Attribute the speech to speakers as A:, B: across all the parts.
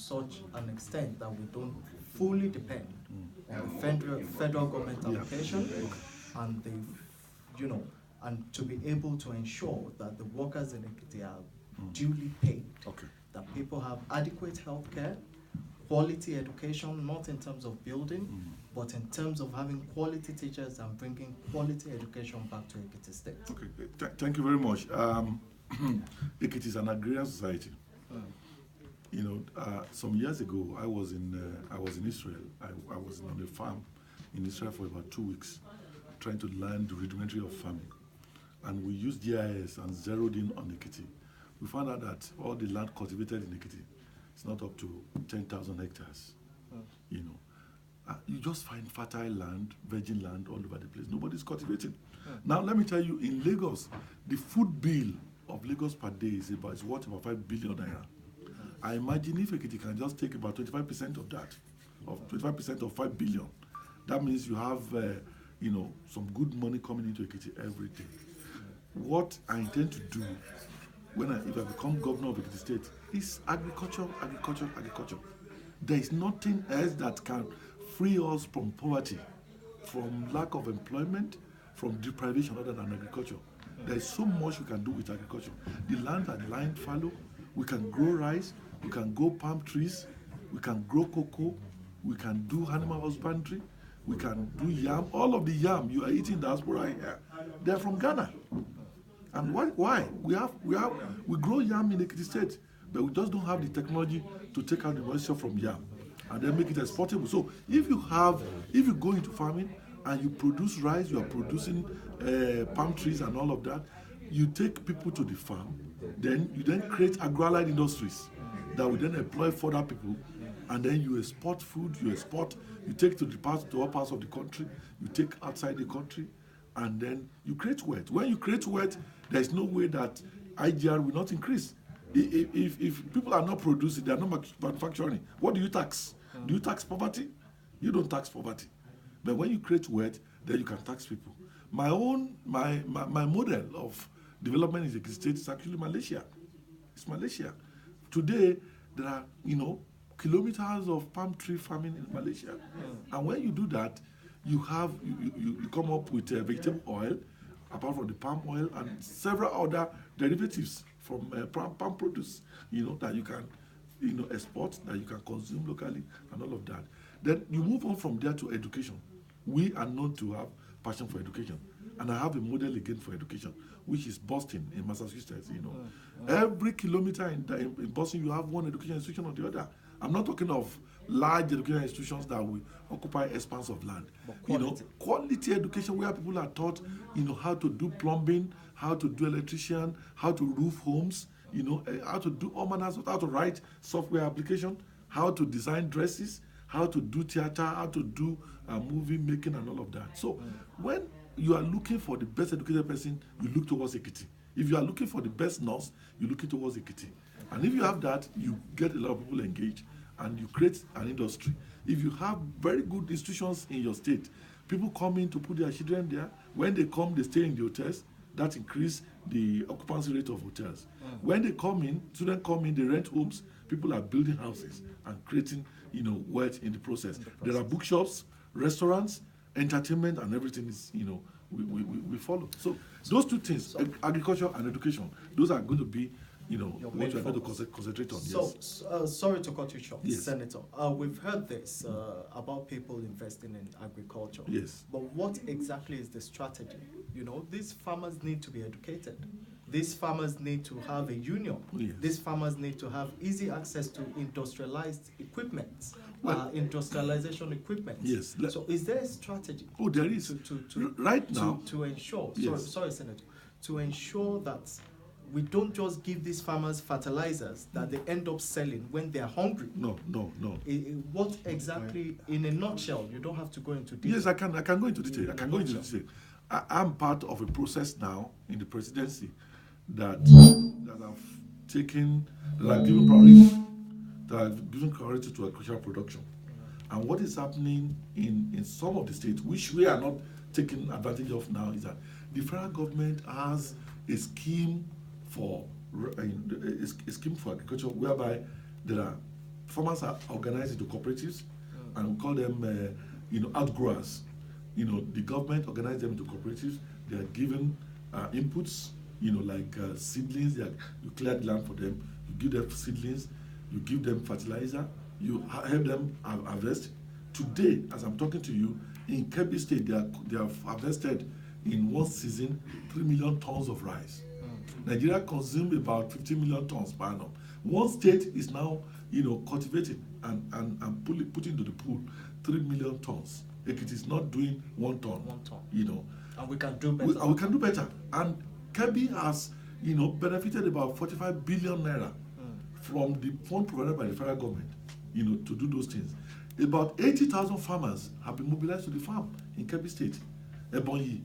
A: such an extent that we don't fully depend on the federal government allocation and the, and to be able to ensure that the workers in Ekiti are duly paid, that people have adequate health care, quality education, not in terms of building, but in terms of having quality teachers and bringing quality education back to Ekiti State.
B: Okay, thank you very much. Ekiti is an agrarian society. Some years ago, I was in Israel. I was on a farm in Israel for about 2 weeks, trying to learn the rudimentary of farming. And we used GIS and zeroed in on Ekiti. We found out that all the land cultivated in Ekiti is not up to 10,000 hectares. You just find fertile land, virgin land all over the place. Nobody's cultivating. Now, let me tell you, in Lagos, the food bill of Lagos per day is worth about 5 billion naira. I imagine if Ekiti can just take about 25% of that, of 25% of 5 billion, that means you have, some good money coming into Ekiti every day. What I intend to do if I become governor of Ekiti State is agriculture. There is nothing else that can free us from poverty, from lack of employment, from deprivation other than agriculture. There is so much we can do with agriculture. The land are lying fallow. We can grow rice, we can grow palm trees, we can grow cocoa, we can do animal husbandry, we can do yam. All of the yam you are eating in diaspora here, they're from Ghana. And why? We grow yam in Ekiti State, but we just don't have the technology to take out the moisture from yam and then make it exportable. So if you go into farming and you produce rice, you are producing palm trees and all of that, you take people to the farm, then you create agro-allied industries that will then employ further people, and then you export food, you take to all parts of the country, you take outside the country, and then you create wealth. When you create wealth, there is no way that IGR will not increase. If people are not producing, they are not manufacturing, what do you tax? Do you tax poverty? You don't tax poverty. But when you create wealth, then you can tax people. My model of development in the state is actually Malaysia. It's Malaysia. Today, there are, kilometers of palm tree farming in Malaysia. And when you do that, you come up with vegetable oil, apart from the palm oil, and several other derivatives from palm produce, that you can, export, that you can consume locally, and all of that. Then you move on from there to education. We are known to have passion for education. And I have a model again for education, which is Boston in Massachusetts. Every kilometer in Boston, you have one education institution or the other. I'm not talking of large education institutions that will occupy expanse of land. Quality education where people are taught, how to do plumbing, how to do electrician, how to roof homes, how to do all manners of, how to write software application, how to design dresses, how to do theater, how to do movie making and all of that. So when you are looking for the best educated person, you look towards Ekiti. If you are looking for the best nurse, you're looking towards Ekiti. And if you have that, you get a lot of people engaged and you create an industry. If you have very good institutions in your state, people come in to put their children there. When they come, they stay in the hotels. That increases the occupancy rate of hotels. When they come in, students come in, they rent homes. People are building houses and creating, wealth in the process. There are bookshops, restaurants, entertainment, and everything is, we follow. So those two things, agriculture and education, those are going to be, what we're going to concentrate on.
A: So, sorry to cut you short,
B: yes.
A: Senator. We've heard this about people investing in agriculture.
B: Yes.
A: But what exactly is the strategy? These farmers need to be educated. These farmers need to have a union.
B: Yes.
A: These farmers need to have easy access to industrialized equipment, industrialization equipment.
B: Yes.
A: So is there a strategy?
B: Oh, there is. Right now.
A: To ensure,
B: yes.
A: sorry, Senator, to ensure that we don't just give these farmers fertilizers that they end up selling when they're hungry.
B: No.
A: What exactly, in a nutshell, you don't have to go into detail.
B: Yes, I can go into detail. I'm part of a process now in the presidency that I've given priority to agricultural production. And what is happening in some of the states, which we are not taking advantage of now, is that the federal government has a scheme for agriculture whereby there are farmers are organized into cooperatives, and we call them, outgrowers. The government organizes them into cooperatives. They are given inputs, like seedlings. You clear the land for them. You give them seedlings. You give them fertilizer. You help them harvest. Today, as I'm talking to you, in Kebbi State, they have harvested in one season 3 million tons of rice. Nigeria consumes about 15 million tons per annum. One state is now, cultivating and putting into the pool 3 million tons. It is not doing 1 ton.
A: 1 ton.
B: And
A: we can do better.
B: We can do better. And Kebbi has, benefited about 45 billion naira from the fund provided by the federal government, to do those things. About 80,000 farmers have been mobilized to the farm in Kebbi State. Ebonyi,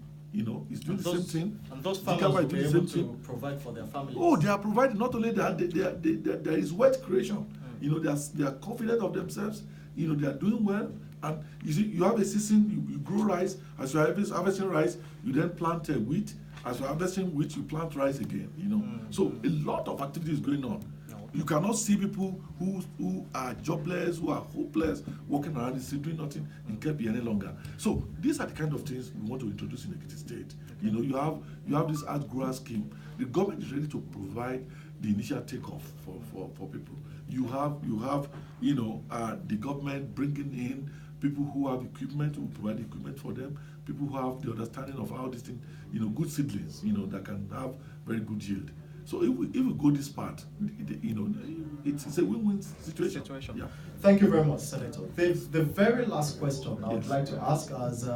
B: is doing the same thing.
A: And those farmers will be able to provide for their families.
B: Oh, they are providing. Not only that, there is wealth creation. They are confident of themselves. They are doing well. And you see, you have a season, you grow rice. As you are harvesting rice, you then plant wheat. As you are harvesting wheat, you plant rice again. So a lot of activity is going on. You cannot see people who are jobless, who are hopeless, walking around the city doing nothing in Kebbi any longer. So these are the kind of things we want to introduce in Ekiti State. You have this outgrower scheme. The government is ready to provide the initial takeoff for people. You have the government bringing in people who have equipment, who provide equipment for them, people who have the understanding of how this thing, good seedlings, that can have very good yield. So if we go this part, it's a win-win situation. Yeah.
A: Thank you very much, Senator. The very last question I would like to ask as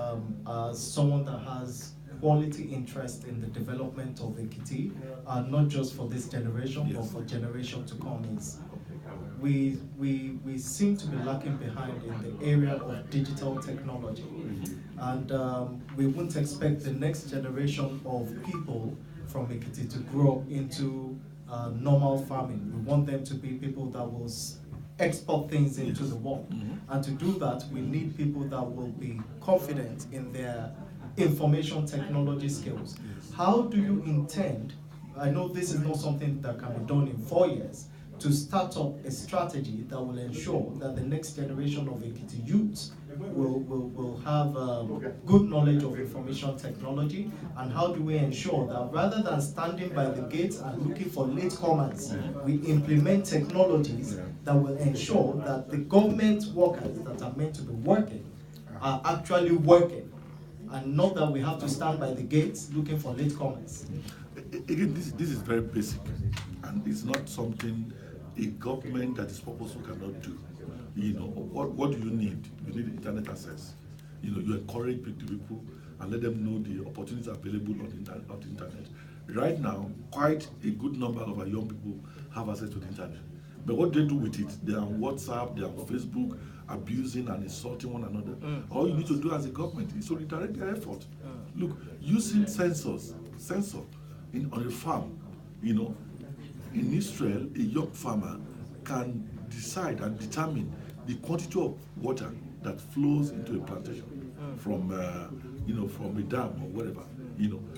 A: someone that has quality interest in the development of Ekiti, not just for this generation, but for generation to come, is we seem to be lacking behind in the area of digital technology. And we wouldn't expect the next generation of people from Ekiti to grow up into normal farming. We want them to be people that will export things into the world. And to do that, we need people that will be confident in their information technology skills. How do you intend, I know this is not something that can be done in 4 years, to start up a strategy that will ensure that the next generation of Ekiti youths will have good knowledge of information technology? And how do we ensure that rather than standing by the gates and looking for latecomers, we implement technologies that will ensure that the government workers that are meant to be working are actually working, and not that we have to stand by the gates looking for latecomers?
B: Again, this is very basic, and it's not something a government that is purposeful cannot do. What do you need? You need internet access. You encourage people and let them know the opportunities available on the internet. Right now, quite a good number of our young people have access to the internet. But what they do with it, they are on WhatsApp, they are on Facebook, abusing and insulting one another. All you need to do as a government is to redirect their effort. Look, using sensor on a farm, in Israel, a young farmer can decide and determine the quantity of water that flows into a plantation from a dam or whatever.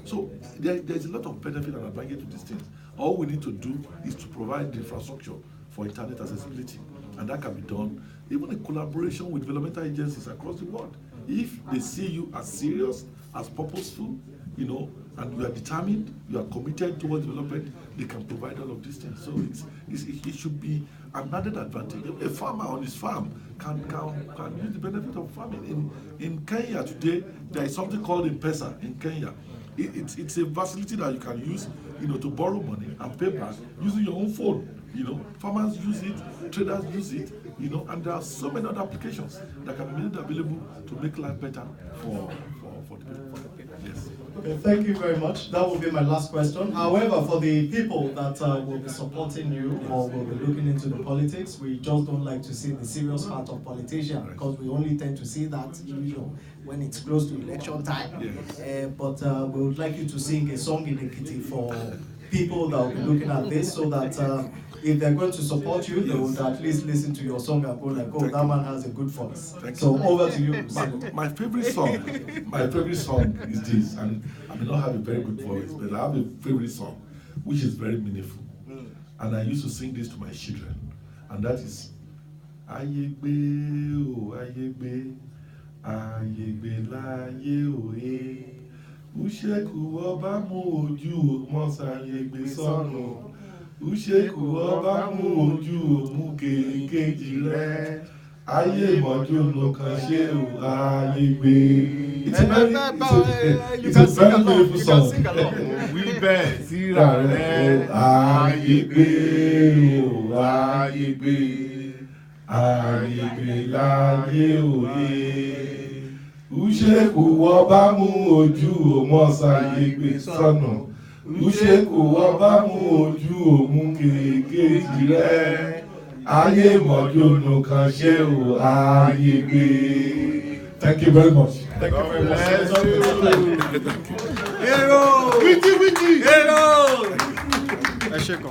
B: So there's a lot of benefit and advantage to these things. All we need to do is to provide the infrastructure for internet accessibility, and that can be done even in collaboration with developmental agencies across the world. If they see you as serious, as purposeful, and you are determined, you are committed towards development, they can provide all of these things. So it should be an added advantage. A farmer on his farm can use the benefit of farming. In Kenya today, there is something called M-Pesa in Kenya. It's a facility that you can use, to borrow money and pay back using your own phone. Farmers use it, traders use it, and there are so many other applications that can be made available to make life better for the people. Yes.
A: Okay, thank you very much. That will be my last question. However, for the people that will be supporting you or will be looking into the politics, we just don't like to see the serious part of politicians, because we only tend to see that when it's close to election time.
B: Yes.
A: But we would like you to sing a song in Ekiti for people that will be looking at this, so that if they're going to support you, they would at least listen to your song and go like, oh, that man has a good voice. So over to you.
B: My favorite song is this, and I may not have a very good voice, but I have a favorite song, which is very meaningful. And I used to sing this to my children, and that is, ayé gbé o ayé gbé láyé òye Uṣekú ọba mú ojú mọ́sáyé gbé sọ́nù Uṣekú ọba mú ojú mú kéèkéjì rẹ̀ ayé ìmọ̀júnú kan ṣe ò ayé gbé. It's a very beautiful song.
C: Wí bẹ́ẹ̀ síra rẹ̀
B: ayé gbé o ayé gbé láyé òye Uṣekú ọba mú ojú mọ́sáyé gbé sọ́nù Uṣekú ọba mú ojú mú kéèkéjì rẹ̀ ayé ìmọ̀júnú kan ṣe ò ayé gbé. Thank you very much.
C: Thank you very much.
B: Hero! Witty!
A: Ẹ ṣé kan.